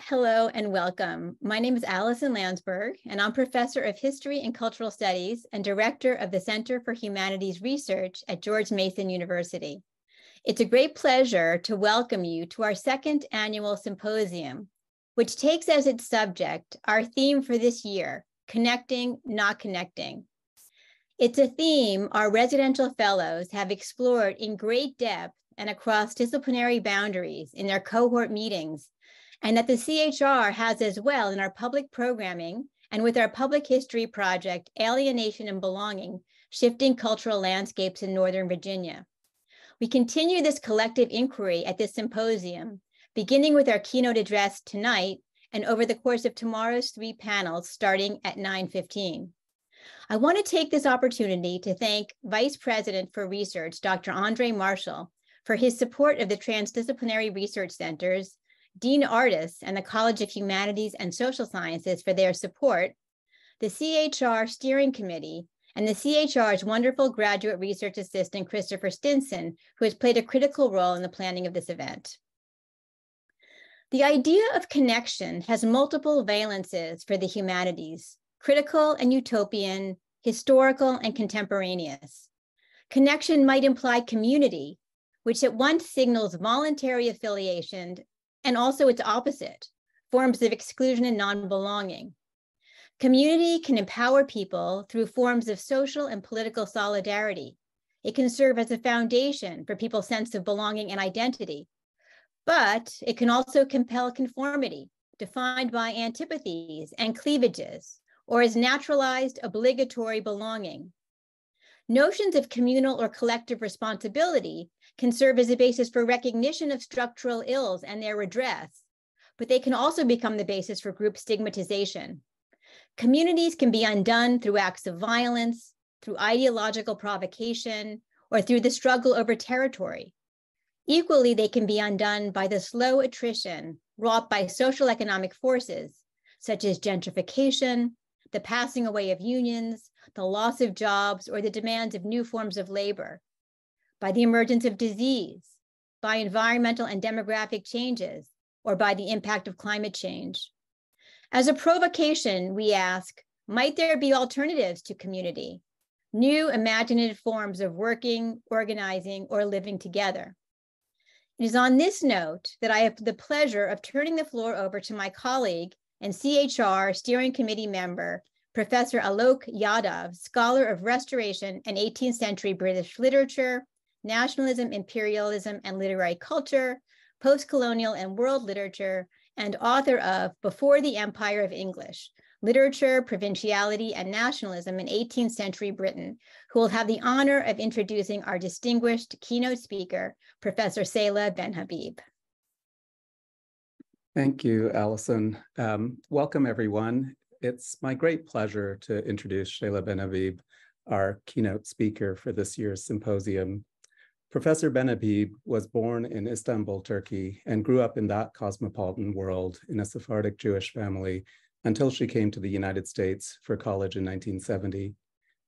Hello and welcome. My name is Alison Landsberg, and I'm Professor of History and Cultural Studies and Director of the Center for Humanities Research at George Mason University. It's a great pleasure to welcome you to our second annual symposium, which takes as its subject our theme for this year, Connecting, Not Connecting. It's a theme our residential fellows have explored in great depth and across disciplinary boundaries in their cohort meetings, and that the CHR has as well in our public programming and with our public history project, Alienation and Belonging, Shifting Cultural Landscapes in Northern Virginia. We continue this collective inquiry at this symposium, beginning with our keynote address tonight and over the course of tomorrow's 3 panels starting at 9:15. I want to take this opportunity to thank Vice President for Research, Dr. Andre Marshall, for his support of the Transdisciplinary Research Centers, Dean Artis and the College of Humanities and Social Sciences for their support, the CHR Steering Committee, and the CHR's wonderful graduate research assistant, Christopher Stinson, who has played a critical role in the planning of this event. The idea of connection has multiple valences for the humanities: critical and utopian, historical and contemporaneous. Connection might imply community, which at once signals voluntary affiliation, and also its opposite, forms of exclusion and non-belonging. Community can empower people through forms of social and political solidarity. It can serve as a foundation for people's sense of belonging and identity, but it can also compel conformity, defined by antipathies and cleavages, or as naturalized obligatory belonging. Notions of communal or collective responsibility can serve as a basis for recognition of structural ills and their redress, but they can also become the basis for group stigmatization. Communities can be undone through acts of violence, through ideological provocation, or through the struggle over territory. Equally, they can be undone by the slow attrition wrought by social economic forces, such as gentrification, the passing away of unions, the loss of jobs, or the demands of new forms of labor, by the emergence of disease, by environmental and demographic changes, or by the impact of climate change. As a provocation, we ask, might there be alternatives to community, new imaginative forms of working, organizing, or living together? It is on this note that I have the pleasure of turning the floor over to my colleague and CHR Steering Committee member, Professor Alok Yadav, scholar of Restoration and 18th century British literature, nationalism, imperialism, and literary culture, post-colonial and world literature, and author of Before the Empire of English, Literature, Provinciality, and Nationalism in 18th Century Britain, who will have the honor of introducing our distinguished keynote speaker, Professor Seyla Benhabib. Thank you, Alison. Welcome, everyone. It's my great pleasure to introduce Seyla Benhabib, our keynote speaker for this year's symposium. Professor Benhabib was born in Istanbul, Turkey, and grew up in that cosmopolitan world in a Sephardic Jewish family until she came to the United States for college in 1970.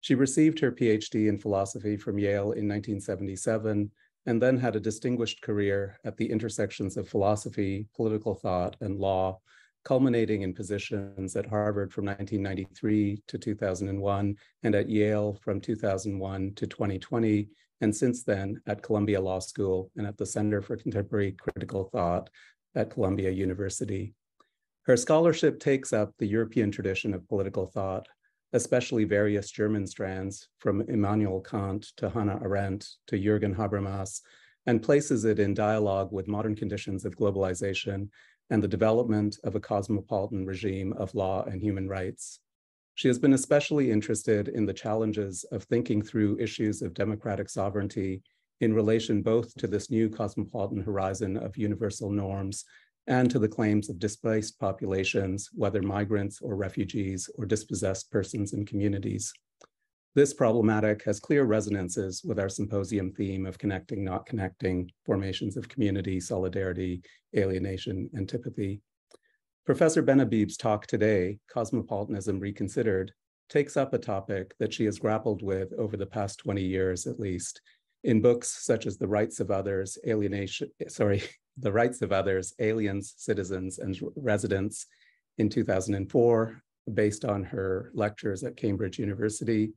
She received her PhD in philosophy from Yale in 1977, and then had a distinguished career at the intersections of philosophy, political thought, and law, culminating in positions at Harvard from 1993 to 2001, and at Yale from 2001 to 2020, and since then at Columbia Law School and at the Center for Contemporary Critical Thought at Columbia University. Her scholarship takes up the European tradition of political thought, especially various German strands from Immanuel Kant to Hannah Arendt to Jürgen Habermas, and places it in dialogue with modern conditions of globalization and the development of a cosmopolitan regime of law and human rights. She has been especially interested in the challenges of thinking through issues of democratic sovereignty in relation both to this new cosmopolitan horizon of universal norms and to the claims of displaced populations, whether migrants or refugees or dispossessed persons and communities. This problematic has clear resonances with our symposium theme of connecting, not connecting, formations of community, solidarity, alienation, antipathy. Professor Benhabib's talk today, Cosmopolitanism Reconsidered, takes up a topic that she has grappled with over the past 20 years at least, in books such as The Rights of Others, The Rights of Others, Aliens, Citizens, and Residents in 2004, based on her lectures at Cambridge University.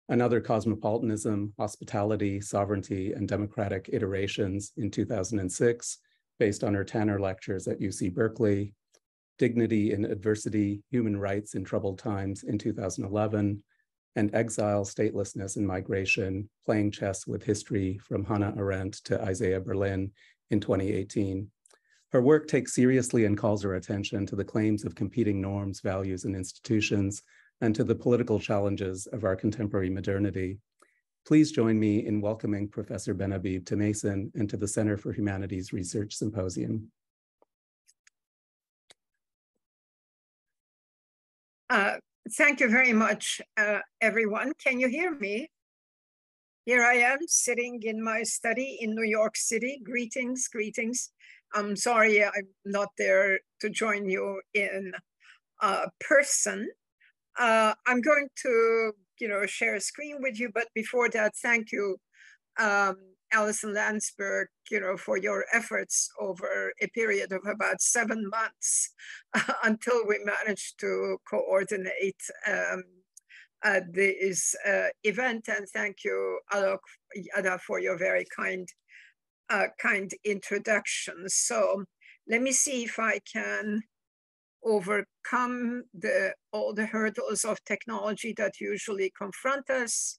Another, Cosmopolitanism, Hospitality, Sovereignty, and Democratic Iterations in 2006, based on her Tanner lectures at UC Berkeley. Dignity in Adversity, Human Rights in Troubled Times in 2011, and Exile, Statelessness, and Migration, Playing Chess with History from Hannah Arendt to Isaiah Berlin in 2018. Her work takes seriously and calls her attention to the claims of competing norms, values, and institutions, and to the political challenges of our contemporary modernity. Please join me in welcoming Professor Benhabib to Mason and to the Center for Humanities Research Symposium. Thank you very much, everyone. Can you hear me? Here I am sitting in my study in New York City. Greetings, greetings. I'm sorry I'm not there to join you in person. I'm going to, share a screen with you, but before that, thank you, Alison Landsberg, for your efforts over a period of about 7 months until we managed to coordinate this event. And thank you, Ada, for your very kind introduction. So let me see if I can overcome all the hurdles of technology that usually confront us.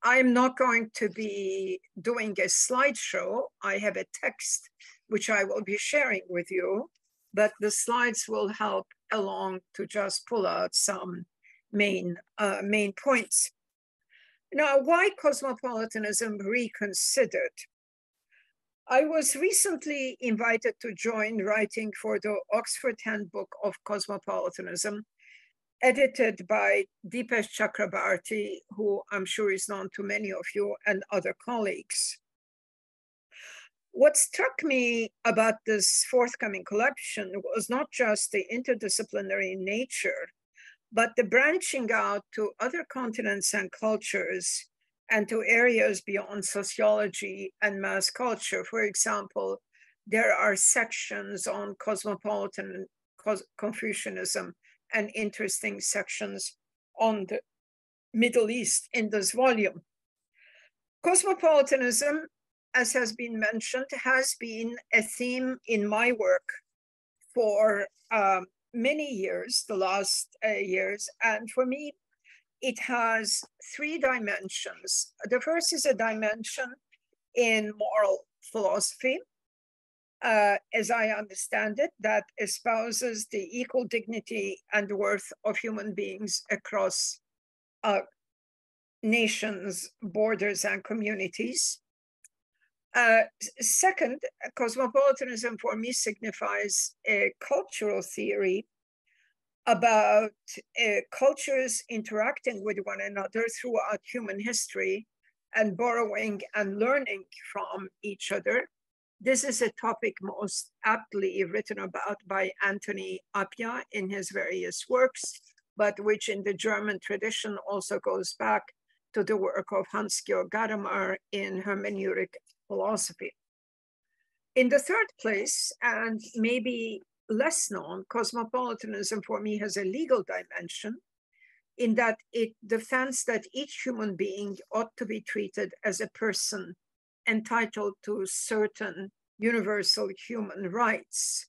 I'm not going to be doing a slideshow. I have a text which I will be sharing with you, but the slides will help along to just pull out some main points. Now, why Cosmopolitanism Reconsidered? I was recently invited to join writing for the Oxford Handbook of Cosmopolitanism, edited by Deepesh Chakrabarty, who I'm sure is known to many of you, and other colleagues. What struck me about this forthcoming collection was not just the interdisciplinary nature, but the branching out to other continents and cultures and to areas beyond sociology and mass culture. For example, there are sections on cosmopolitan Confucianism and interesting sections on the Middle East in this volume. Cosmopolitanism, as has been mentioned, has been a theme in my work for many years, the last years. And for me, it has 3 dimensions. The first is a dimension in moral philosophy, as I understand it, that espouses the equal dignity and worth of human beings across nations, borders, and communities. Second, cosmopolitanism for me signifies a cultural theory about cultures interacting with one another throughout human history and borrowing and learning from each other. This is a topic most aptly written about by Anthony Appiah in his various works, but which in the German tradition also goes back to the work of Hans-Georg Gadamer in hermeneutic philosophy. In the third place, and maybe less known, cosmopolitanism for me has a legal dimension in that it defends that each human being ought to be treated as a person entitled to certain universal human rights.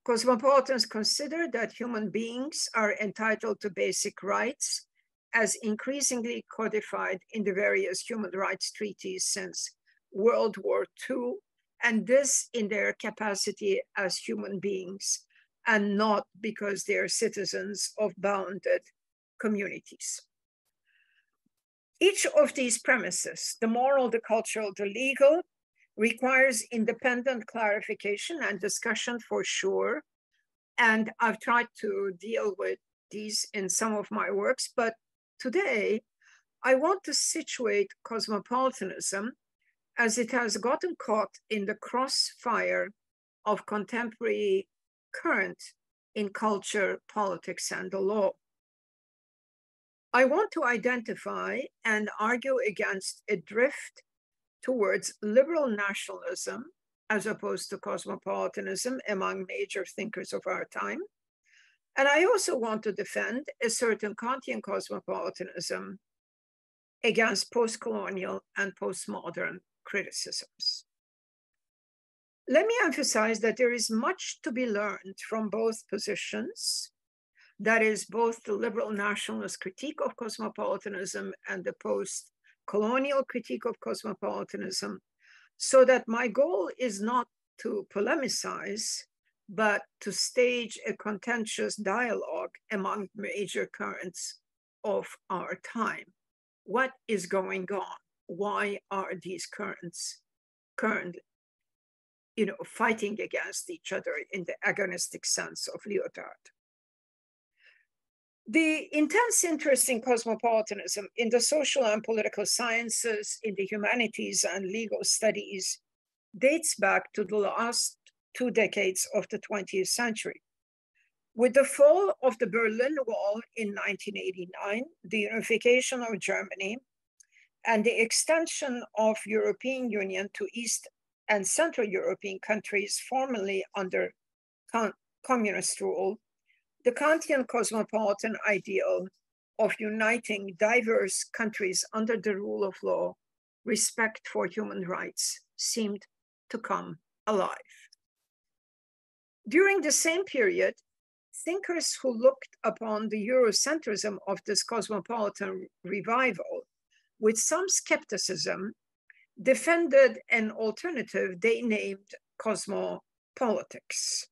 Cosmopolitans consider that human beings are entitled to basic rights as increasingly codified in the various human rights treaties since World War II, and this in their capacity as human beings and not because they're citizens of bounded communities. Each of these premises, the moral, the cultural, the legal, requires independent clarification and discussion for sure. And I've tried to deal with these in some of my works, but today I want to situate cosmopolitanism as it has gotten caught in the crossfire of contemporary current in culture, politics, and the law. I want to identify and argue against a drift towards liberal nationalism as opposed to cosmopolitanism among major thinkers of our time. And I also want to defend a certain Kantian cosmopolitanism against post-colonial and postmodern criticisms. Let me emphasize that there is much to be learned from both positions. That is both the liberal nationalist critique of cosmopolitanism and the post-colonial critique of cosmopolitanism, so that my goal is not to polemicize, but to stage a contentious dialogue among major currents of our time. What is going on? Why are these currents currently, fighting against each other in the agonistic sense of Lyotard? The intense interest in cosmopolitanism in the social and political sciences, in the humanities and legal studies dates back to the last 2 decades of the 20th century. With the fall of the Berlin Wall in 1989, the unification of Germany, and the extension of European Union to East and Central European countries formerly under communist rule, the Kantian cosmopolitan ideal of uniting diverse countries under the rule of law, respect for human rights, seemed to come alive. During the same period, thinkers who looked upon the Eurocentrism of this cosmopolitan revival with some skepticism defended an alternative they named cosmopolitics.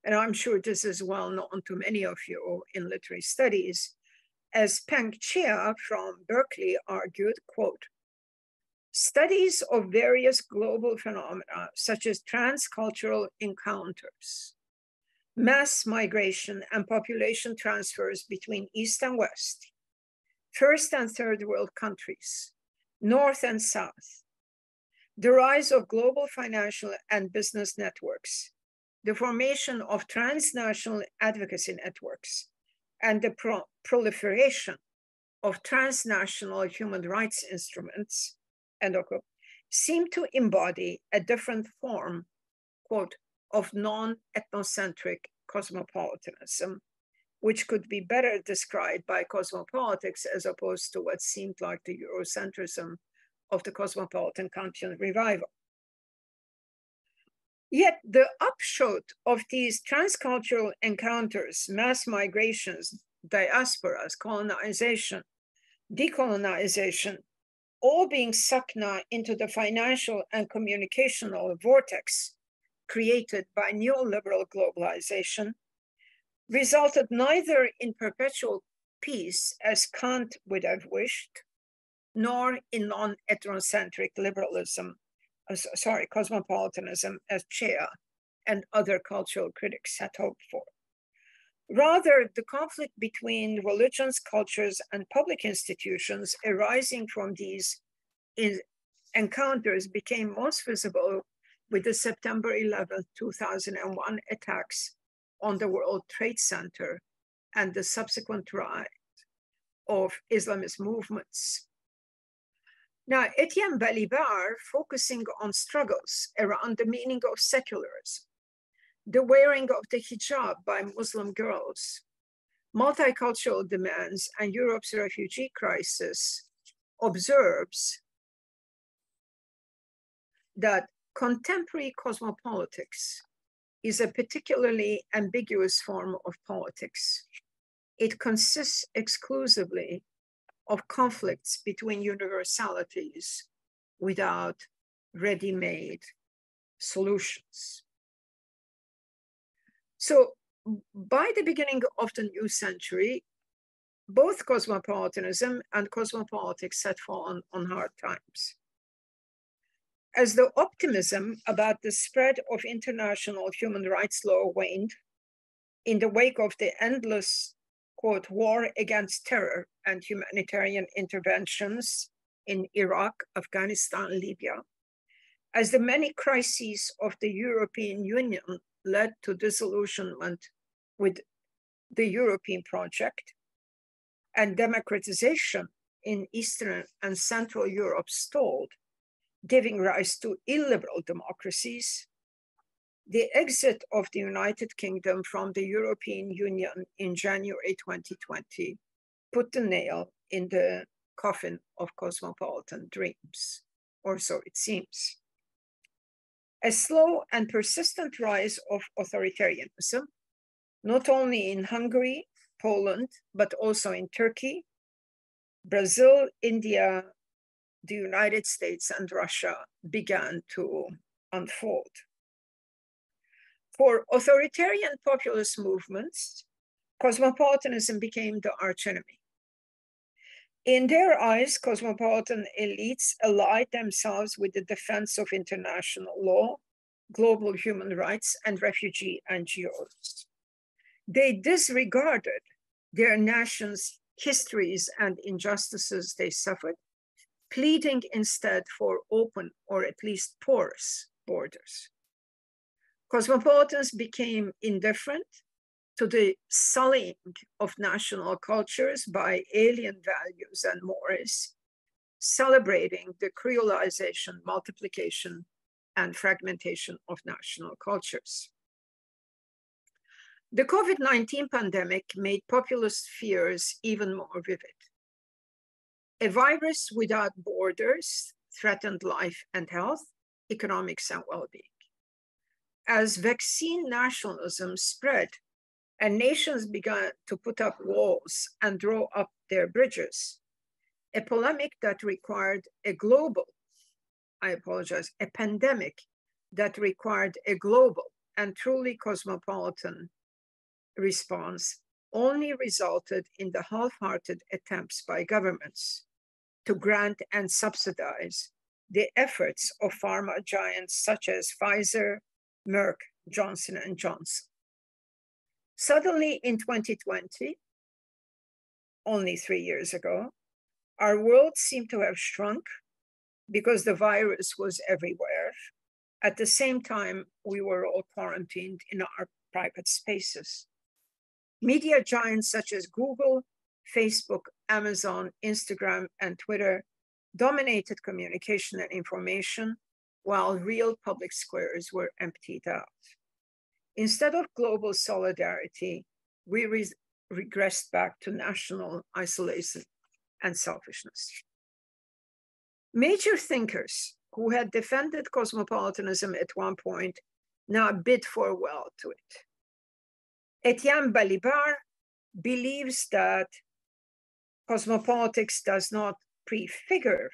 And I'm sure this is well known to many of you in literary studies, as Peng Chia from Berkeley argued, quote, studies of various global phenomena, such as transcultural encounters, mass migration and population transfers between East and West, first and third world countries, North and South, the rise of global financial and business networks, the formation of transnational advocacy networks, and the proliferation of transnational human rights instruments, end of quote, seem to embody a different form, quote, of non-ethnocentric cosmopolitanism, which could be better described by cosmopolitics as opposed to what seemed like the Eurocentrism of the cosmopolitan Kantian revival. Yet the upshot of these transcultural encounters, mass migrations, diasporas, colonization, decolonization, all being sucked now into the financial and communicational vortex created by neoliberal globalization, resulted neither in perpetual peace, as Kant would have wished, nor in non-ethnocentric liberalism, cosmopolitanism, as Chia and other cultural critics had hoped for. Rather, the conflict between religions, cultures, and public institutions arising from these encounters became most visible with the September 11, 2001 attacks on the World Trade Center and the subsequent rise of Islamist movements. Now, Etienne Balibar, focusing on struggles around the meaning of secularism, the wearing of the hijab by Muslim girls, multicultural demands, and Europe's refugee crisis, observes that contemporary cosmopolitics is a particularly ambiguous form of politics. It consists exclusively of conflicts between universalities without ready-made solutions. So by the beginning of the new century, both cosmopolitanism and cosmopolitics had fallen on hard times. As the optimism about the spread of international human rights law waned in the wake of the endless, quote, war against terror and humanitarian interventions in Iraq, Afghanistan, Libya, as the many crises of the European Union led to disillusionment with the European project, and democratization in Eastern and Central Europe stalled, giving rise to illiberal democracies, the exit of the United Kingdom from the European Union in January 2020 put the nail in the coffin of cosmopolitan dreams, or so it seems. A slow and persistent rise of authoritarianism, not only in Hungary, Poland, but also in Turkey, Brazil, India, the United States, and Russia began to unfold. For authoritarian populist movements, cosmopolitanism became the archenemy. In their eyes, cosmopolitan elites allied themselves with the defense of international law, global human rights, and refugee NGOs. They disregarded their nation's histories and injustices they suffered, pleading instead for open or at least porous borders. Cosmopolitans became indifferent to the sullying of national cultures by alien values and mores, celebrating the creolization, multiplication, and fragmentation of national cultures. The COVID-19 pandemic made populist fears even more vivid. A virus without borders threatened life and health, economics, and well-being. As vaccine nationalism spread, and nations began to put up walls and draw up their bridges, a polemic that required a pandemic that required a global and truly cosmopolitan response only resulted in the half-hearted attempts by governments to grant and subsidize the efforts of pharma giants such as Pfizer, Merck, Johnson & Johnson. Suddenly in 2020, only 3 years ago, our world seemed to have shrunk because the virus was everywhere. At the same time, we were all quarantined in our private spaces. Media giants such as Google, Facebook, Amazon, Instagram, and Twitter dominated communication and information, while real public squares were emptied out. Instead of global solidarity, we regressed back to national isolation and selfishness. Major thinkers who had defended cosmopolitanism at one point now bid farewell to it. Etienne Balibar believes that cosmopolitics does not prefigure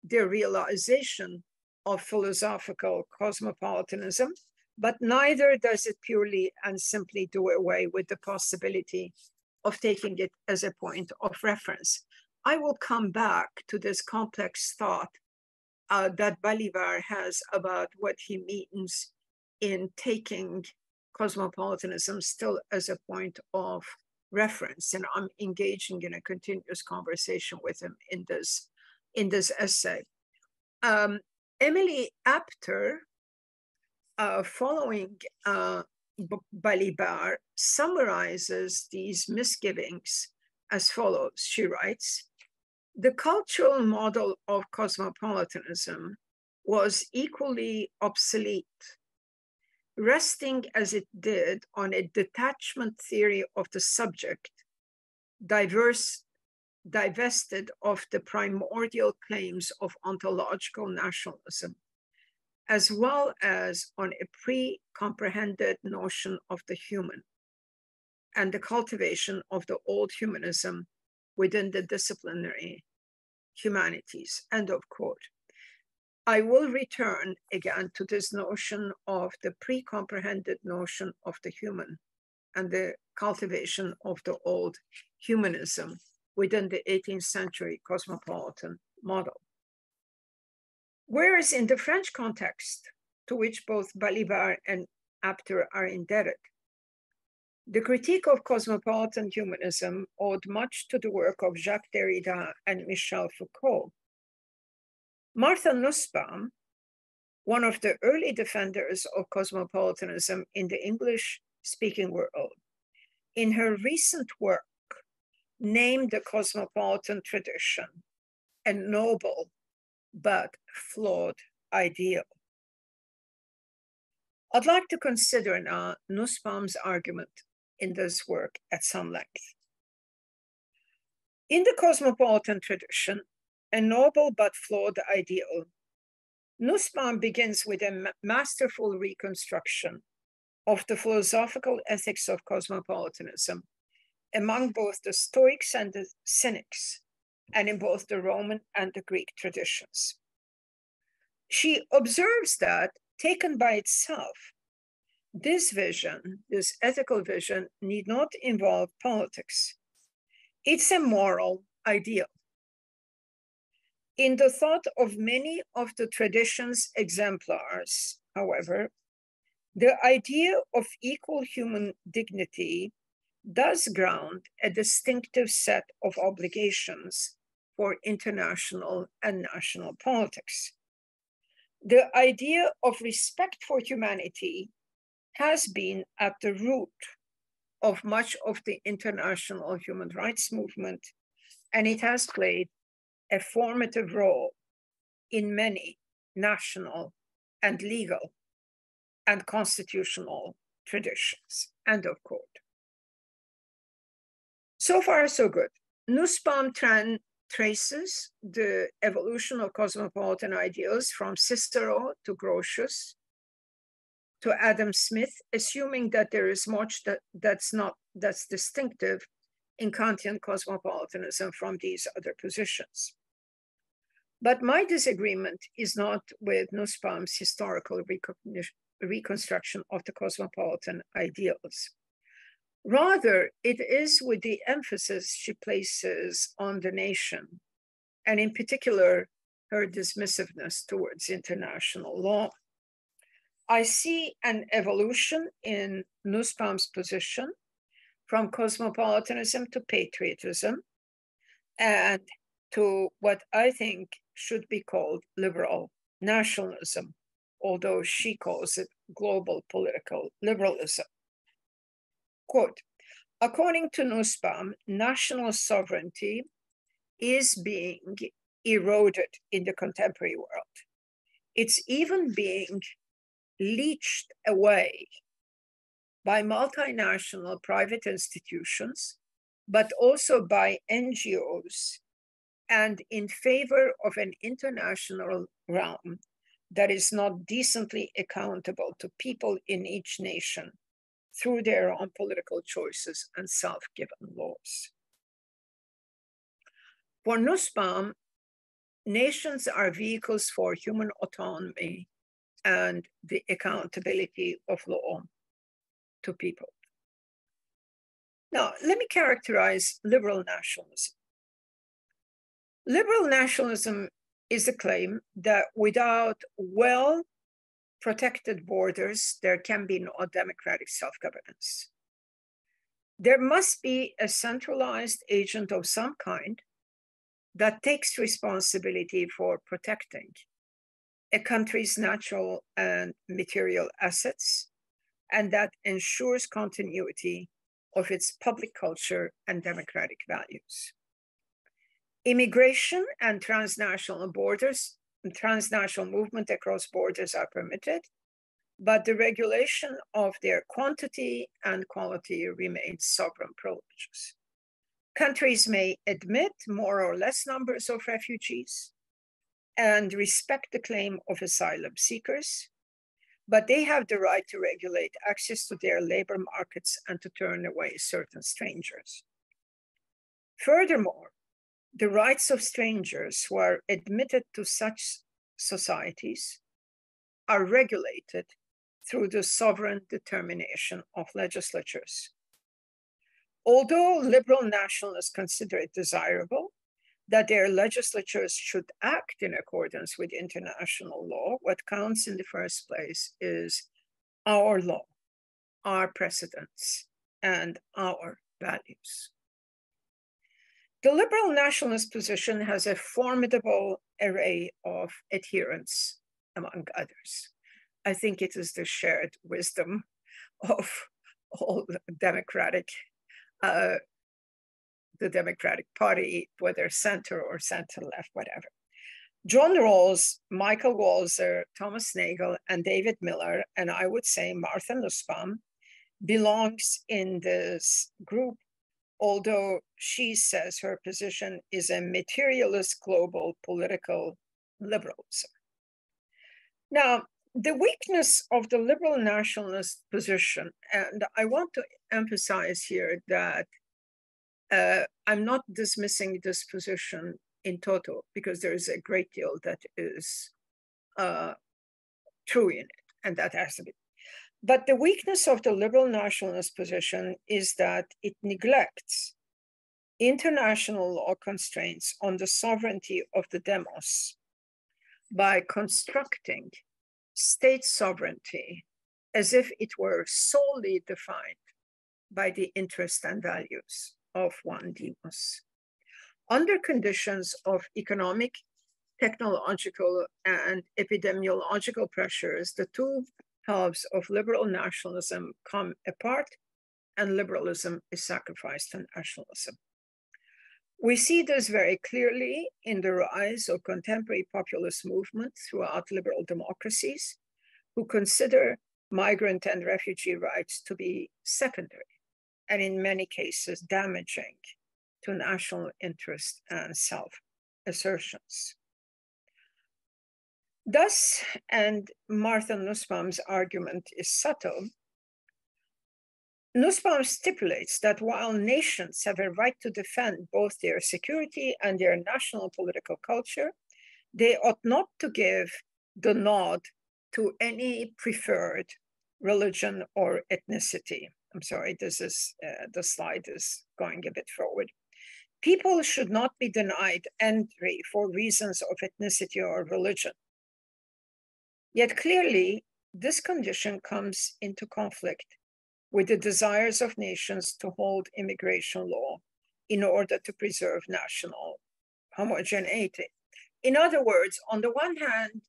the realization of philosophical cosmopolitanism, but neither does it purely and simply do away with the possibility of taking it as a point of reference. I will come back to this complex thought that Balibar has about what he means in taking cosmopolitanism still as a point of reference. And I'm engaging in a continuous conversation with him in this essay. Emily Apter, following Balibar, summarizes these misgivings as follows. She writes, "The cultural model of cosmopolitanism was equally obsolete, resting as it did on a detachment theory of the subject, divested of the primordial claims of ontological nationalism, as well as on a pre-comprehended notion of the human and the cultivation of the old humanism within the disciplinary humanities," end of quote. I will return again to this notion of the pre-comprehended notion of the human and the cultivation of the old humanism within the 18th century cosmopolitan model. Whereas in the French context, to which both Balibar and Apter are indebted, the critique of cosmopolitan humanism owed much to the work of Jacques Derrida and Michel Foucault. Martha Nussbaum, one of the early defenders of cosmopolitanism in the English-speaking world, in her recent work, named the cosmopolitan tradition a noble but flawed ideal. I'd like to consider now Nussbaum's argument in this work at some length. In the cosmopolitan tradition, a noble but flawed ideal, Nussbaum begins with a masterful reconstruction of the philosophical ethics of cosmopolitanism among both the Stoics and the Cynics, and in both the Roman and the Greek traditions. She observes that, taken by itself, this vision, this ethical vision, need not involve politics. It's a moral ideal. In the thought of many of the tradition's exemplars, however, the idea of equal human dignity does ground a distinctive set of obligations for international and national politics. The idea of respect for humanity has been at the root of much of the international human rights movement, and it has played a formative role in many national and legal and constitutional traditions. End of quote. So far, so good. Nussbaum traces the evolution of cosmopolitan ideals from Cicero to Grotius to Adam Smith, assuming that there is much that's distinctive in Kantian cosmopolitanism from these other positions. But my disagreement is not with Nussbaum's historical reconstruction of the cosmopolitan ideals. Rather, it is with the emphasis she places on the nation, and in particular, her dismissiveness towards international law. I see an evolution in Nussbaum's position from cosmopolitanism to patriotism and to what I think should be called liberal nationalism, although she calls it global political liberalism. Quote, according to Nussbaum, national sovereignty is being eroded in the contemporary world. It's even being leached away by multinational private institutions, but also by NGOs, and in favor of an international realm that is not decently accountable to people in each nation through their own political choices and self-given laws. For Nussbaum, nations are vehicles for human autonomy and the accountability of law to people. Now, let me characterize liberal nationalism. Liberal nationalism is the claim that without well-protected borders, there can be no democratic self-governance. There must be a centralized agent of some kind that takes responsibility for protecting a country's natural and material assets, and that ensures continuity of its public culture and democratic values. Immigration and transnational movement across borders are permitted, but the regulation of their quantity and quality remains sovereign privileges. Countries may admit more or less numbers of refugees and respect the claim of asylum seekers, but they have the right to regulate access to their labor markets and to turn away certain strangers. Furthermore, the rights of strangers who are admitted to such societies are regulated through the sovereign determination of legislatures. Although liberal nationalists consider it desirable that their legislatures should act in accordance with international law, what counts in the first place is our law, our precedents, and our values. The liberal nationalist position has a formidable array of adherents, among others. I think it is the shared wisdom of all the Democratic Party, whether center or center left, whatever. John Rawls, Michael Walzer, Thomas Nagel, and David Miller, and I would say Martha Nussbaum, belongs in this group, although she says her position is a materialist global political liberalism. Now, the weakness of the liberal nationalist position, and I want to emphasize here that I'm not dismissing this position in toto, because there is a great deal that is true in it, and that has to be. But the weakness of the liberal nationalist position is that it neglects international law constraints on the sovereignty of the demos by constructing state sovereignty as if it were solely defined by the interests and values of one demos. Under conditions of economic, technological, and epidemiological pressures, the two halves of liberal nationalism come apart, and liberalism is sacrificed to nationalism. We see this very clearly in the rise of contemporary populist movements throughout liberal democracies, who consider migrant and refugee rights to be secondary, and in many cases damaging to national interest and self-assertions. Thus, and Martha Nussbaum's argument is subtle, Nussbaum stipulates that while nations have a right to defend both their security and their national political culture, they ought not to give the nod to any preferred religion or ethnicity. I'm sorry, this is the slide is going a bit forward. People should not be denied entry for reasons of ethnicity or religion. Yet clearly, this condition comes into conflict with the desires of nations to hold immigration law in order to preserve national homogeneity. In other words, on the one hand,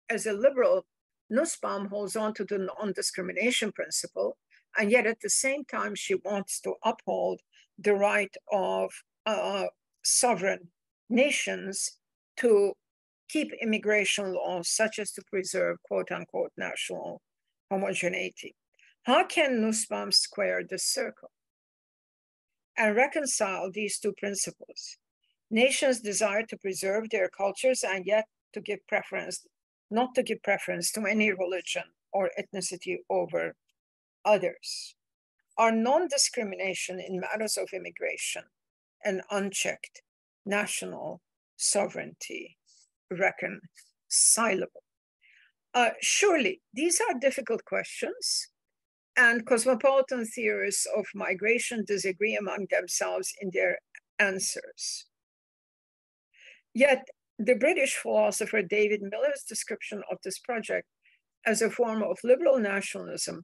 as a liberal, Nussbaum holds on to the non-discrimination principle, and yet at the same time, she wants to uphold the right of sovereign nations to keep immigration laws such as to preserve quote unquote national homogeneity. How can Nussbaum square this circle and reconcile these two principles? Nations desire to preserve their cultures and yet to give preference, not to give preference to any religion or ethnicity over others. Are non-discrimination in matters of immigration and unchecked national sovereignty reconcilable? Surely, these are difficult questions, and cosmopolitan theorists of migration disagree among themselves in their answers. Yet, the British philosopher David Miller's description of this project as a form of liberal nationalism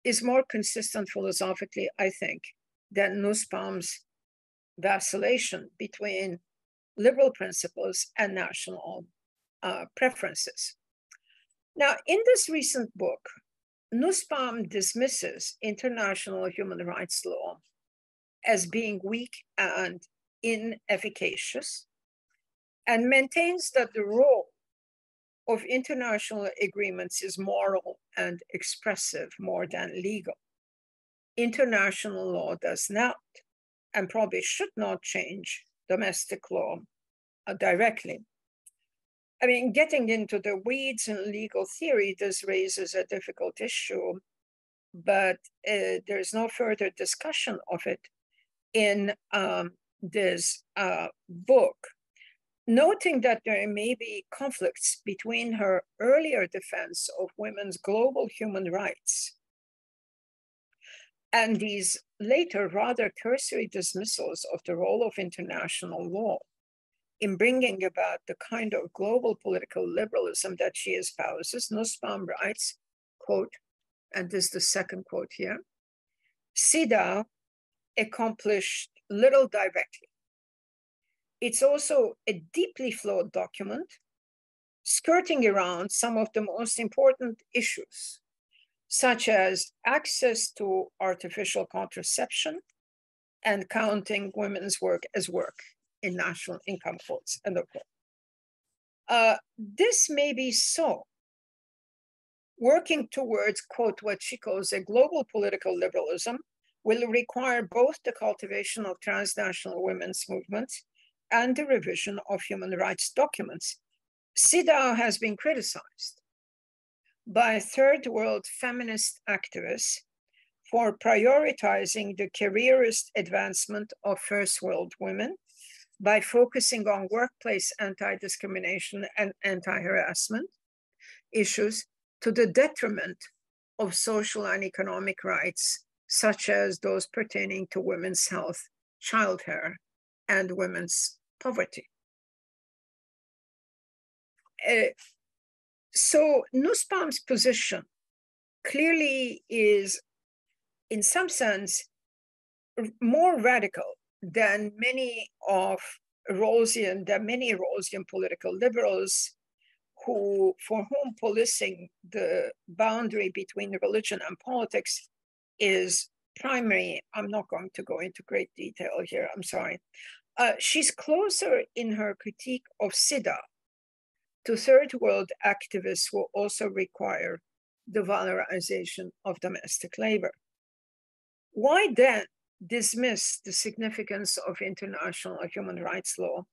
is more consistent philosophically, I think, than Nussbaum's vacillation between liberal principles and national preferences. Now, in this recent book, Nussbaum dismisses international human rights law as being weak and inefficacious, and maintains that the role of international agreements is moral and expressive more than legal. International law does not, and probably should not, change domestic law directly. I mean, getting into the weeds in legal theory, this raises a difficult issue, but there's no further discussion of it in this book, noting that there may be conflicts between her earlier defense of women's global human rights and these later rather cursory dismissals of the role of international law in bringing about the kind of global political liberalism that she espouses. Nussbaum writes, quote, and this is the second quote here, CEDAW accomplished little directly. It's also a deeply flawed document, skirting around some of the most important issues, such as access to artificial contraception and counting women's work as work in national income quotes, end of quote. This may be so. Working towards, quote, what she calls a global political liberalism will require both the cultivation of transnational women's movements and the revision of human rights documents. CEDAW has been criticized by third world feminist activists for prioritizing the careerist advancement of first world women by focusing on workplace anti-discrimination and anti-harassment issues to the detriment of social and economic rights, such as those pertaining to women's health, childcare, and women's poverty. So Nussbaum's position clearly is, in some sense, more radical than many Rawlsian political liberals for whom policing the boundary between religion and politics is primary. I'm not going to go into great detail here, I'm sorry. She's closer in her critique of CEDAW to third world activists who also require the valorization of domestic labor. Why then dismiss the significance of international human rights law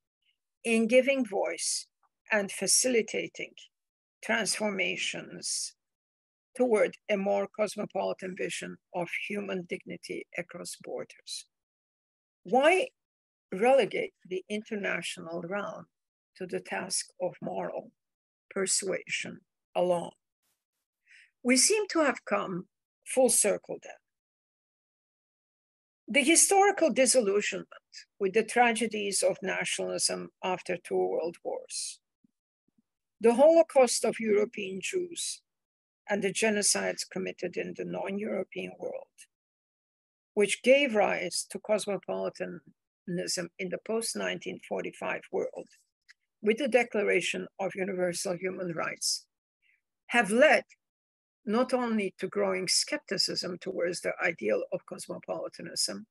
in giving voice and facilitating transformations toward a more cosmopolitan vision of human dignity across borders? Why relegate the international realm to the task of moral persuasion alone? We seem to have come full circle then. The historical disillusionment with the tragedies of nationalism after 2 world wars, the Holocaust of European Jews, and the genocides committed in the non-European world, which gave rise to cosmopolitanism in the post-1945 world, with the Declaration of Universal Human Rights, have led not only to growing skepticism towards the ideal of cosmopolitanism,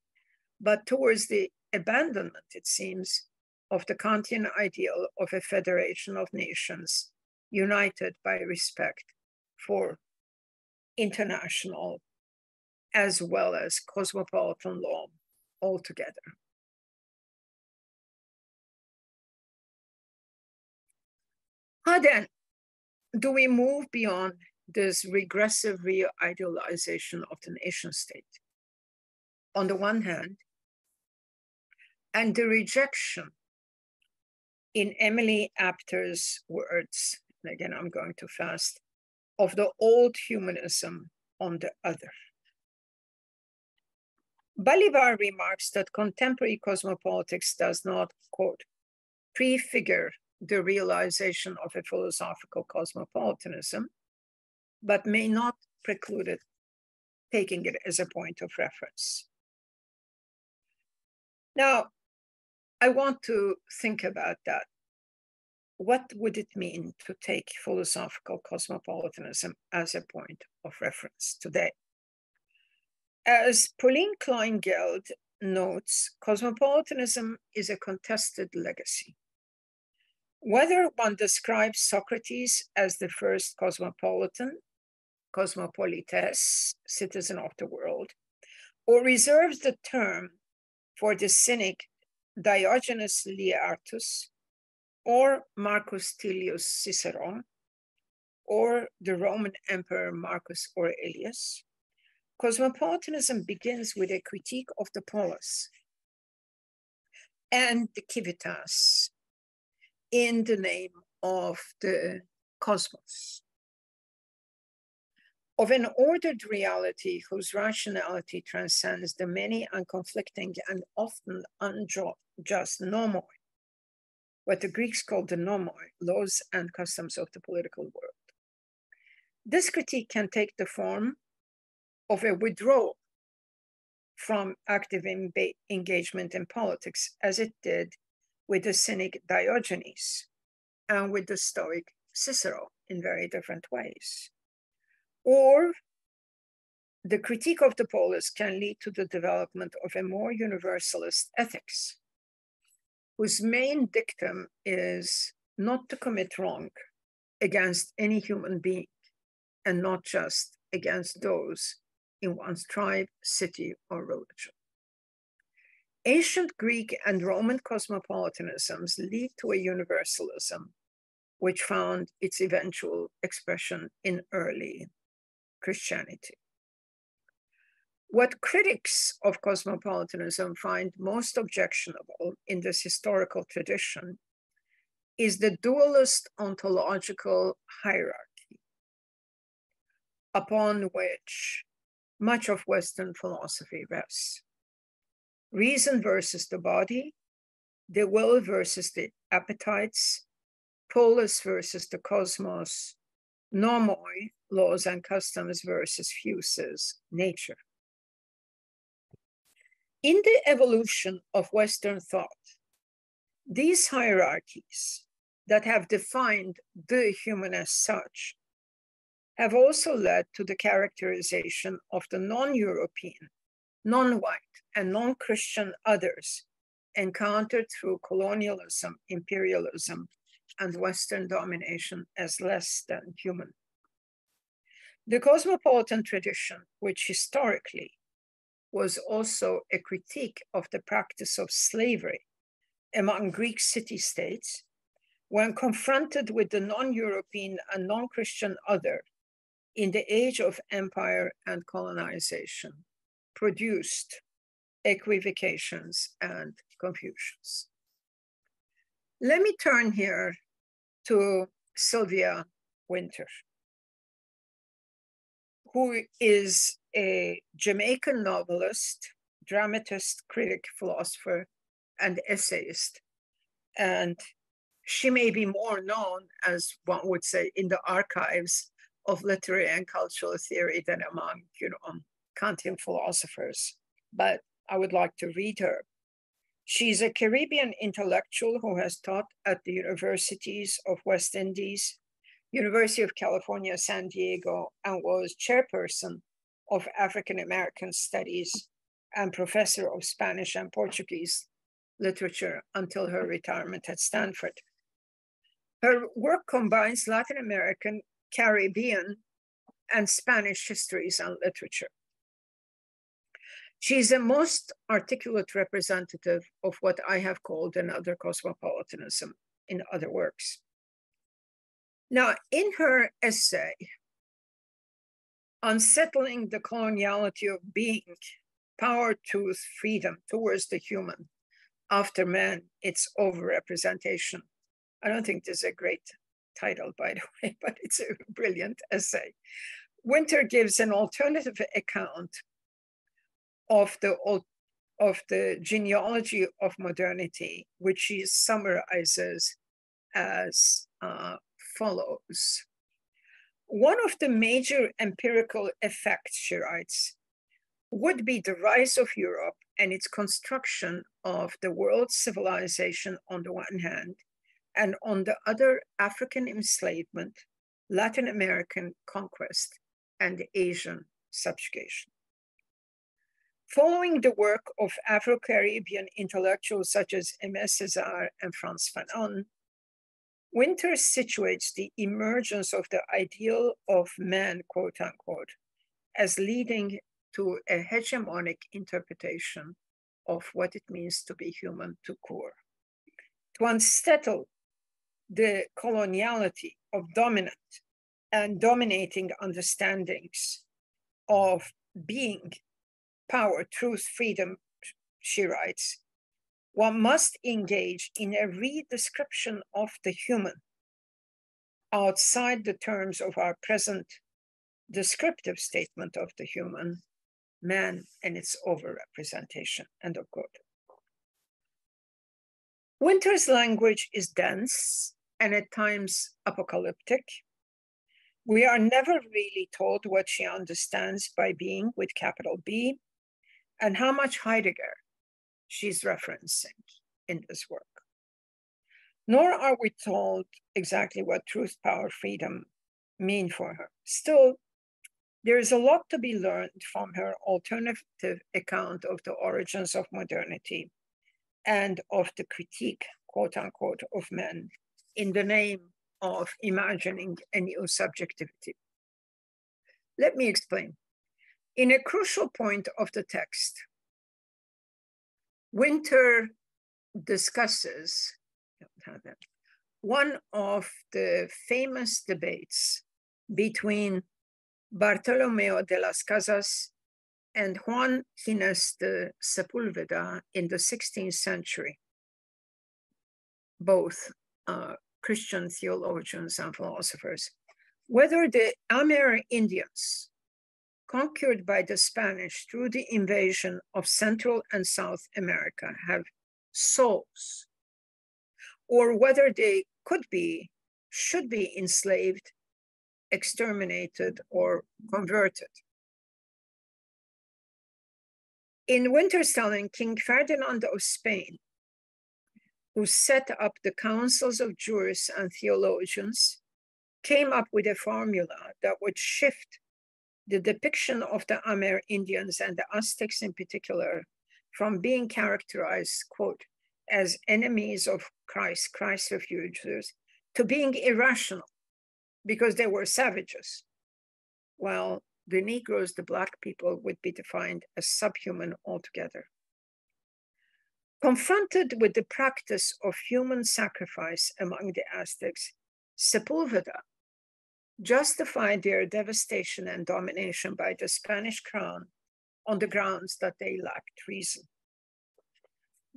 but towards the abandonment, it seems, of the Kantian ideal of a federation of nations united by respect for international as well as cosmopolitan law altogether. How then do we move beyond this regressive re-idealization of the nation state, on the one hand, and the rejection, in Emily Apter's words, and again, I'm going too fast, of the old humanism on the other? Balibar remarks that contemporary cosmopolitics does not, quote, prefigure the realization of a philosophical cosmopolitanism, but may not preclude it, taking it as a point of reference. Now, I want to think about that. What would it mean to take philosophical cosmopolitanism as a point of reference today? As Pauline Kleingeld notes, cosmopolitanism is a contested legacy. Whether one describes Socrates as the first cosmopolites, citizen of the world, or reserves the term for the cynic Diogenes Laertius, or Marcus Tullius Cicero, or the Roman Emperor Marcus Aurelius, cosmopolitanism begins with a critique of the polis and the civitas in the name of the cosmos, of an ordered reality whose rationality transcends the many and conflicting and often unjust nomoi, what the Greeks called the nomoi, laws and customs of the political world. This critique can take the form of a withdrawal from active engagement in politics, as it did with the cynic Diogenes and with the Stoic Cicero in very different ways. Or the critique of the polis can lead to the development of a more universalist ethics, whose main dictum is not to commit wrong against any human being, and not just against those in one's tribe, city, or religion. Ancient Greek and Roman cosmopolitanisms lead to a universalism, which found its eventual expression in early Christianity. What critics of cosmopolitanism find most objectionable in this historical tradition is the dualist ontological hierarchy upon which much of Western philosophy rests. Reason versus the body, the will versus the appetites, polis versus the cosmos, nomoi, laws and customs versus physis, nature. In the evolution of Western thought, these hierarchies that have defined the human as such have also led to the characterization of the non-European, non-white, and non-Christian others encountered through colonialism, imperialism, and Western domination as less than human. The cosmopolitan tradition, which historically was also a critique of the practice of slavery among Greek city-states, when confronted with the non-European and non-Christian other in the age of empire and colonization, produced equivocations and confusions. Let me turn here to Sylvia Wynter, who is a Jamaican novelist, dramatist, critic, philosopher, and essayist. And she may be more known, as one would say, in the archives of literary and cultural theory than among, Kantian philosophers. But I would like to read her. She's a Caribbean intellectual who has taught at the universities of West Indies, University of California, San Diego, and was chairperson of African American Studies and professor of Spanish and Portuguese literature until her retirement at Stanford. Her work combines Latin American, Caribbean, and Spanish histories and literature. She's a most articulate representative of what I have called another cosmopolitanism in other works. Now, in her essay, Unsettling the Coloniality of Being, Power, Truth, Freedom Towards the Human, After Man, Its Overrepresentation. I don't think this is a great title, by the way, but it's a brilliant essay. Wynter gives an alternative account of the genealogy of modernity, which she summarizes as follows. One of the major empirical effects, she writes, would be the rise of Europe and its construction of the world civilization on the one hand, and on the other, African enslavement, Latin American conquest, and Asian subjugation. Following the work of Afro-Caribbean intellectuals such as Aimé Césaire and Frantz Fanon, Wynter situates the emergence of the ideal of man, quote unquote, as leading to a hegemonic interpretation of what it means to be human tout court. To unsettle the coloniality of dominant and dominating understandings of being, power, truth, freedom, she writes, one must engage in a redescription of the human outside the terms of our present descriptive statement of the human, man and its overrepresentation, end of quote. Wynter's language is dense and at times apocalyptic. We are never really told what she understands by being with capital B and how much Heidegger she's referencing in this work. Nor are we told exactly what truth, power, freedom mean for her. Still, there is a lot to be learned from her alternative account of the origins of modernity and of the critique, quote unquote, of men in the name of imagining a new subjectivity. Let me explain. In a crucial point of the text, Winter discusses one of the famous debates between Bartolomeo de las Casas and Juan Gines de Sepúlveda in the 16th century, both Christian theologians and philosophers, whether the Amerindians conquered by the Spanish through the invasion of Central and South America have souls, or whether they could be, should be enslaved, exterminated, or converted. In Winter's telling, King Ferdinand of Spain, who set up the councils of jurists and theologians, came up with a formula that would shift the depiction of the Amerindians and the Aztecs in particular from being characterized, quote, as enemies of Christ, Christ's refugees, to being irrational because they were savages, while the Negroes, the Black people, would be defined as subhuman altogether. Confronted with the practice of human sacrifice among the Aztecs, Sepúlveda justified their devastation and domination by the Spanish crown on the grounds that they lacked reason.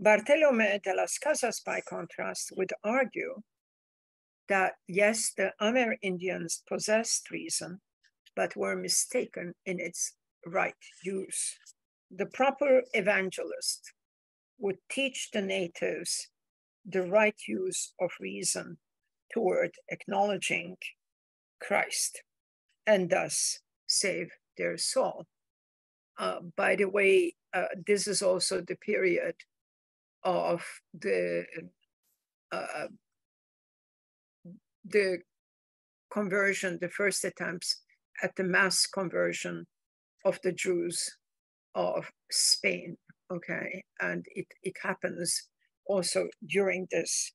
Bartolomé de las Casas, by contrast, would argue that, yes, the Amerindians possessed reason, but were mistaken in its right use. The proper evangelist would teach the natives the right use of reason toward acknowledging Christ and thus save their soul. By the way, this is also the period of the conversion, the first attempts at the mass conversion of the Jews of Spain, okay? And it happens also during this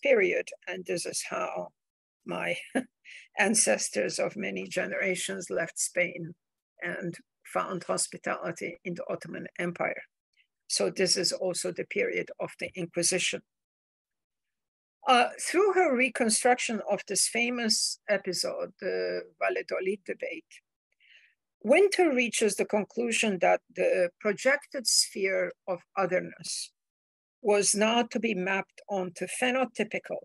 period, and this is how my ancestors of many generations left Spain and found hospitality in the Ottoman Empire. So this is also the period of the Inquisition. Through her reconstruction of this famous episode, the Valladolid debate, Winter reaches the conclusion that the projected sphere of otherness was now to be mapped onto phenotypical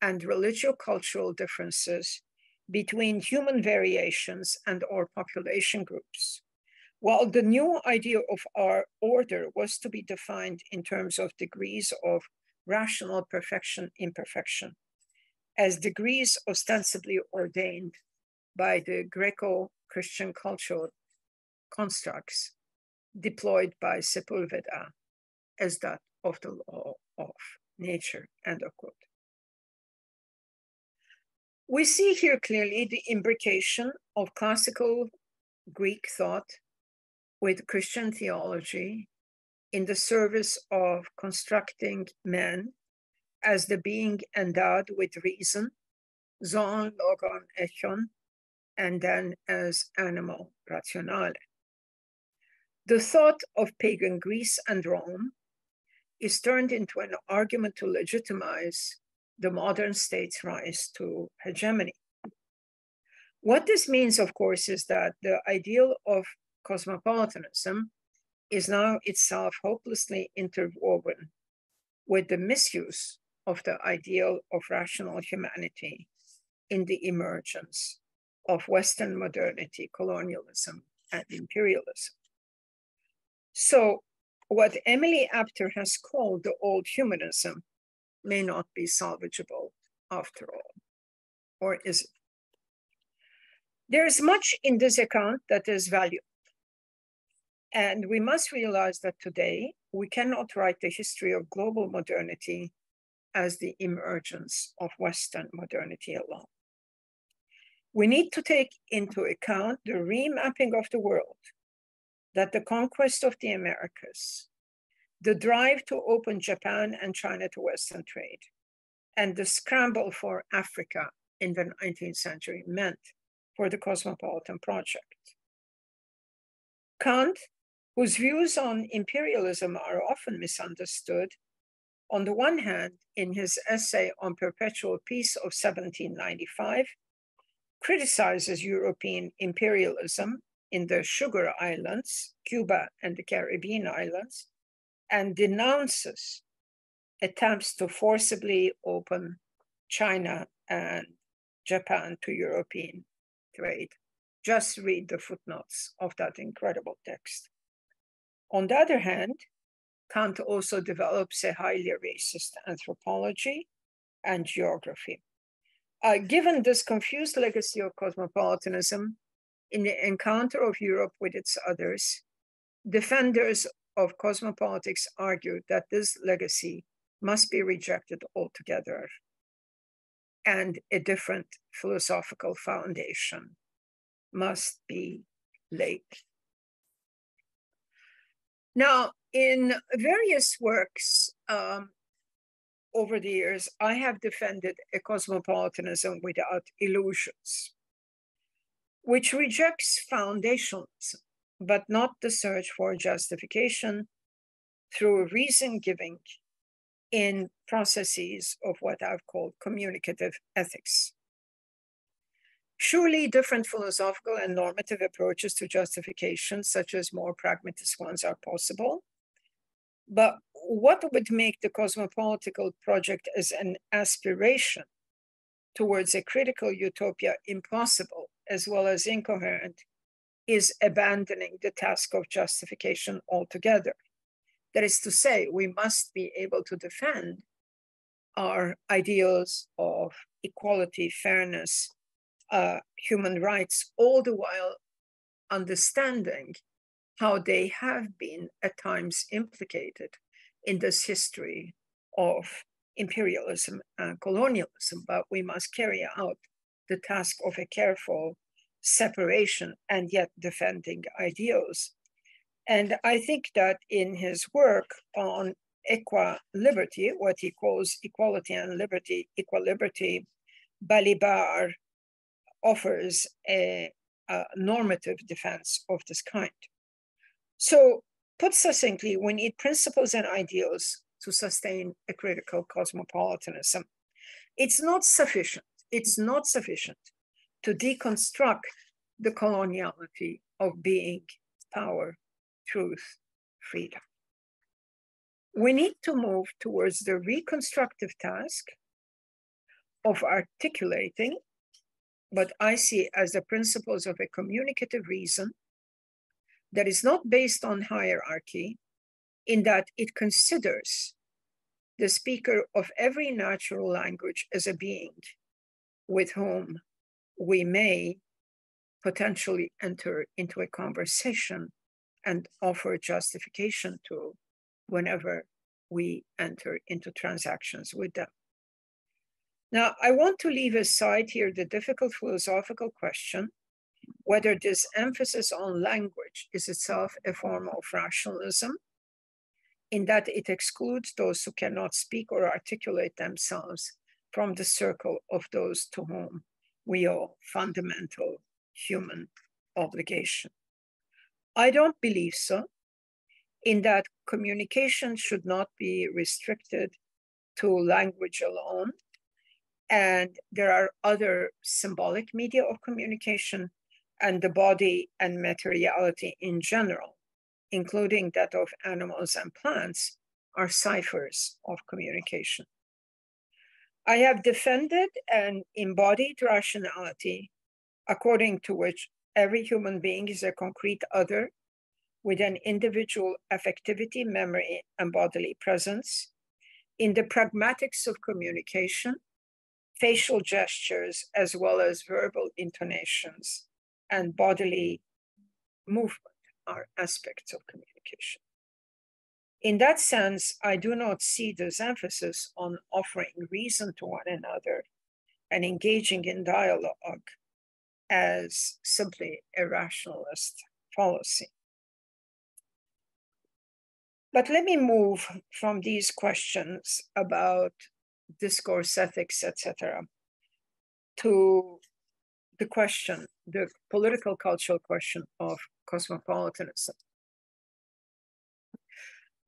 and religio-cultural differences between human variations and or population groups, while the new idea of our order was to be defined in terms of degrees of rational perfection, imperfection, as degrees ostensibly ordained by the Greco-Christian cultural constructs deployed by Sepúlveda as that of the law of nature, end of quote. We see here clearly the imbrication of classical Greek thought with Christian theology in the service of constructing man as the being endowed with reason, zoon, logon, echon, and then as animal rationale. The thought of pagan Greece and Rome is turned into an argument to legitimize the modern state's rise to hegemony. What this means, of course, is that the ideal of cosmopolitanism is now itself hopelessly interwoven with the misuse of the ideal of rational humanity in the emergence of Western modernity, colonialism, and imperialism. So what Emily Apter has called the old humanism may not be salvageable after all, or is it? There is much in this account that is valuable. And we must realize that today we cannot write the history of global modernity as the emergence of Western modernity alone. We need to take into account the remapping of the world, that the conquest of the Americas, the drive to open Japan and China to Western trade, and the scramble for Africa in the 19th century meant for the Cosmopolitan project. Kant, whose views on imperialism are often misunderstood, on the one hand, in his essay on perpetual peace of 1795, criticizes European imperialism in the Sugar Islands, Cuba and the Caribbean islands, and denounces attempts to forcibly open China and Japan to European trade. Just read the footnotes of that incredible text. On the other hand, Kant also develops a highly racist anthropology and geography. Given this confused legacy of cosmopolitanism, in the encounter of Europe with its others, defenders of cosmopolitics argued that this legacy must be rejected altogether, and a different philosophical foundation must be laid. Now, in various works over the years, I have defended a cosmopolitanism without illusions, which rejects foundationalism, but not the search for justification through reason giving in processes of what I've called communicative ethics. Surely different philosophical and normative approaches to justification, such as more pragmatist ones, are possible. But what would make the cosmopolitical project as an aspiration towards a critical utopia impossible as well as incoherent is abandoning the task of justification altogether. That is to say, we must be able to defend our ideals of equality, fairness, human rights, all the while understanding how they have been at times implicated in this history of imperialism and colonialism. But we must carry out the task of a careful separation and yet defending ideals. And I think that in his work on equiliberty, what he calls equality and liberty, equiliberty, Balibar offers a normative defense of this kind. So, put succinctly, we need principles and ideals to sustain a critical cosmopolitanism. It's not sufficient to deconstruct the coloniality of being, power, truth, freedom. We need to move towards the reconstructive task of articulating what I see as the principles of a communicative reason that is not based on hierarchy, in that it considers the speaker of every natural language as a being with whom we may potentially enter into a conversation and offer justification to whenever we enter into transactions with them. Now, I want to leave aside here the difficult philosophical question whether this emphasis on language is itself a form of rationalism, in that it excludes those who cannot speak or articulate themselves from the circle of those to whom we owe fundamental human obligation. I don't believe so, in that communication should not be restricted to language alone. And there are other symbolic media of communication, and the body and materiality in general, including that of animals and plants, are ciphers of communication. I have defended and embodied rationality, according to which every human being is a concrete other with an individual affectivity, memory, and bodily presence, in the pragmatics of communication, facial gestures, as well as verbal intonations and bodily movement are aspects of communication. In that sense, I do not see this emphasis on offering reason to one another and engaging in dialogue as simply a rationalist policy. But let me move from these questions about discourse ethics, etc., to the question, the political cultural question of cosmopolitanism.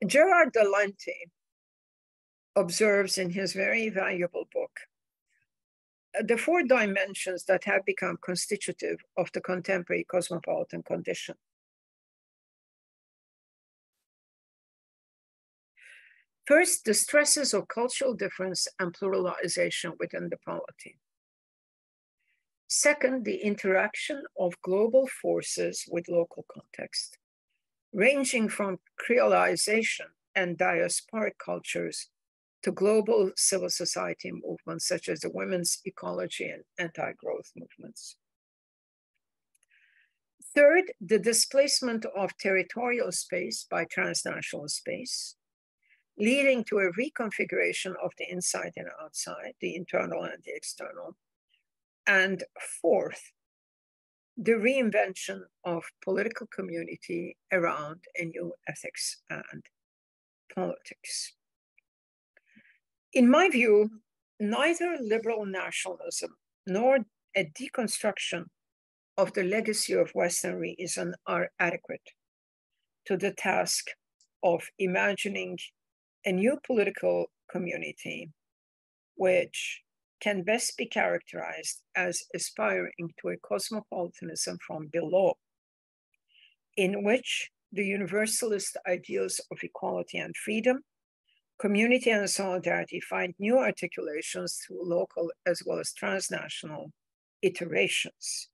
Gerard de Lanty observes in his very valuable book the four dimensions that have become constitutive of the contemporary cosmopolitan condition. First, the stresses of cultural difference and pluralization within the polity. Second, the interaction of global forces with local context, ranging from creolization and diasporic cultures to global civil society movements such as the women's ecology and anti-growth movements. Third, the displacement of territorial space by transnational space, leading to a reconfiguration of the inside and outside, the internal and the external. And fourth, the reinvention of political community around a new ethics and politics. In my view, neither liberal nationalism nor a deconstruction of the legacy of Western reason are adequate to the task of imagining a new political community which can best be characterized as aspiring to a cosmopolitanism from below, in which the universalist ideals of equality and freedom, community and solidarity find new articulations through local as well as transnational iterations.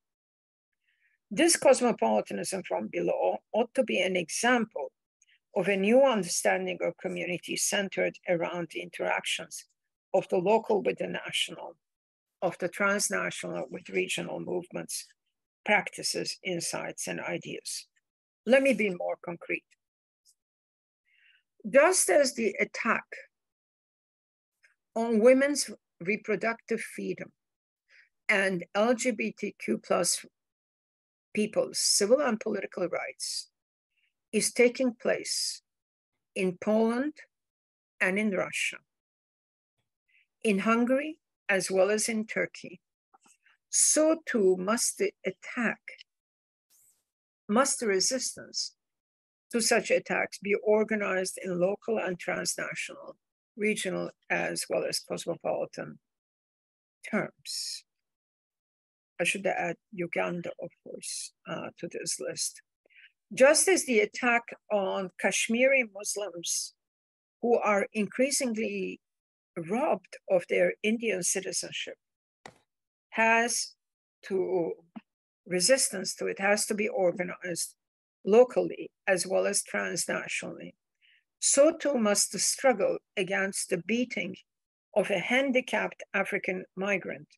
This cosmopolitanism from below ought to be an example of a new understanding of community centered around the interactions of the local with the national, of the transnational with regional movements, practices, insights, and ideas. Let me be more concrete. Just as the attack on women's reproductive freedom and LGBTQ plus people's civil and political rights is taking place in Poland and in Russia, in Hungary, as well as in Turkey, so too must the resistance to such attacks be organized in local and transnational, regional, as well as cosmopolitan terms. I should add Uganda, of course, to this list. Just as the attack on Kashmiri Muslims who are increasingly robbed of their Indian citizenship resistance to it has to be organized locally as well as transnationally. So too must the struggle against the beating of a handicapped African migrant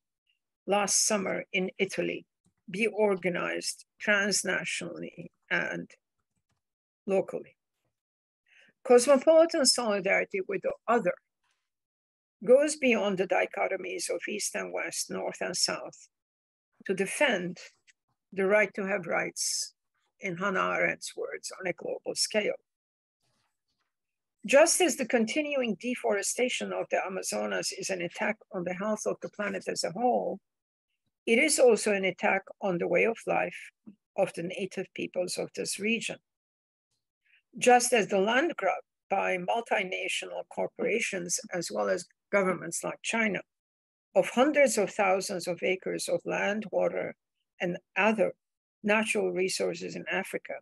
last summer in Italy be organized transnationally and locally. Cosmopolitan solidarity with the other goes beyond the dichotomies of East and West, North and South, to defend the right to have rights, in Hannah Arendt's words, on a global scale. Just as the continuing deforestation of the Amazonas is an attack on the health of the planet as a whole, it is also an attack on the way of life of the native peoples of this region. Just as the land grab by multinational corporations, as well as governments like China, of hundreds of thousands of acres of land, water, and other natural resources in Africa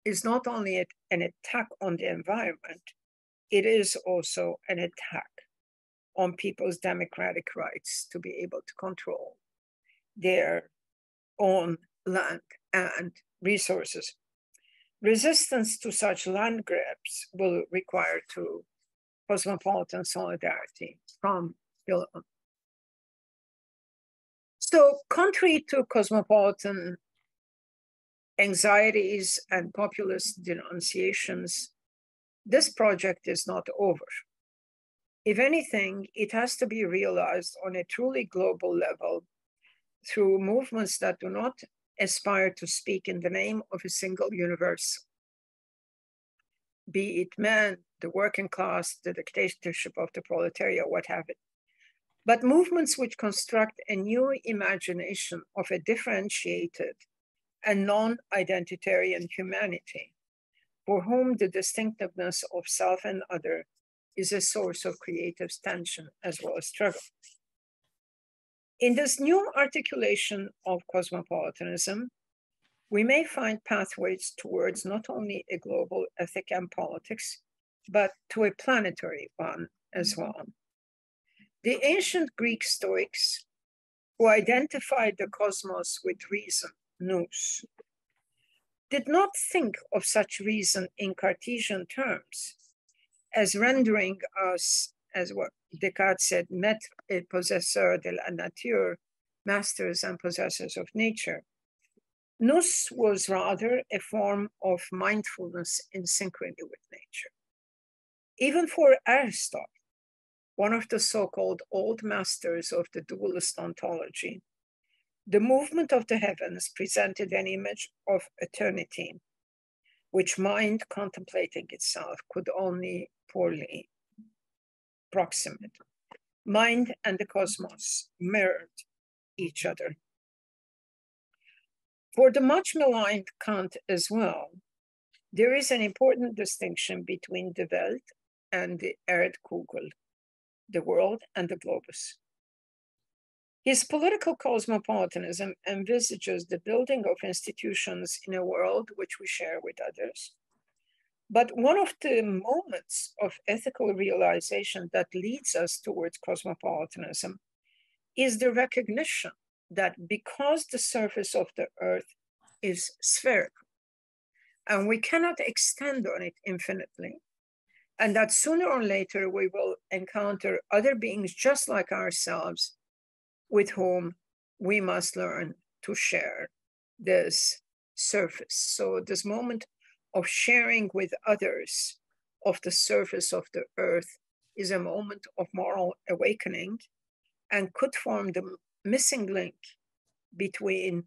is not only an attack on the environment, it is also an attack on people's democratic rights to be able to control their own land and resources. Resistance to such land grabs will require cosmopolitan solidarity from below. So, contrary to cosmopolitan anxieties and populist denunciations, this project is not over. If anything, it has to be realized on a truly global level through movements that do not aspire to speak in the name of a single universal, be it man, the working class, the dictatorship of the proletariat, what have it, but movements which construct a new imagination of a differentiated and non-identitarian humanity, for whom the distinctiveness of self and other is a source of creative tension as well as struggle. In this new articulation of cosmopolitanism, we may find pathways towards not only a global ethic and politics, but to a planetary one as well. The ancient Greek Stoics, who identified the cosmos with reason, nous, did not think of such reason in Cartesian terms as rendering us, as what Descartes said, maîtres et possesseurs de la nature, masters and possessors of nature. Nous was rather a form of mindfulness in synchrony with nature. Even for Aristotle, one of the so-called old masters of the dualist ontology, the movement of the heavens presented an image of eternity, which mind contemplating itself could only poorly approximate. Mind and the cosmos mirrored each other. For the much maligned Kant as well, there is an important distinction between the Welt and the Erdkugel, the world and the globus. His political cosmopolitanism envisages the building of institutions in a world which we share with others. But one of the moments of ethical realization that leads us towards cosmopolitanism is the recognition that because the surface of the earth is spherical and we cannot extend on it infinitely, and that sooner or later we will encounter other beings just like ourselves with whom we must learn to share this surface. So this moment of sharing with others of the surface of the earth is a moment of moral awakening and could form the missing link between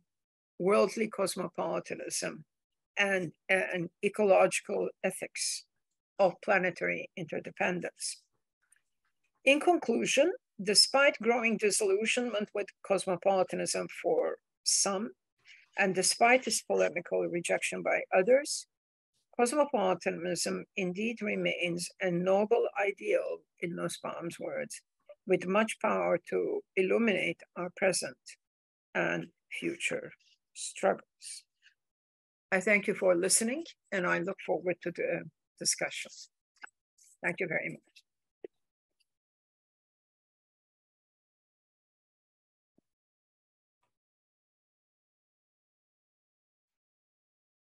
worldly cosmopolitanism and an ecological ethics of planetary interdependence. In conclusion, despite growing disillusionment with cosmopolitanism for some, and despite its polemical rejection by others, cosmopolitanism indeed remains a noble ideal, in Nussbaum's words, with much power to illuminate our present and future struggles. I thank you for listening, and I look forward to the discussion. Thank you very much.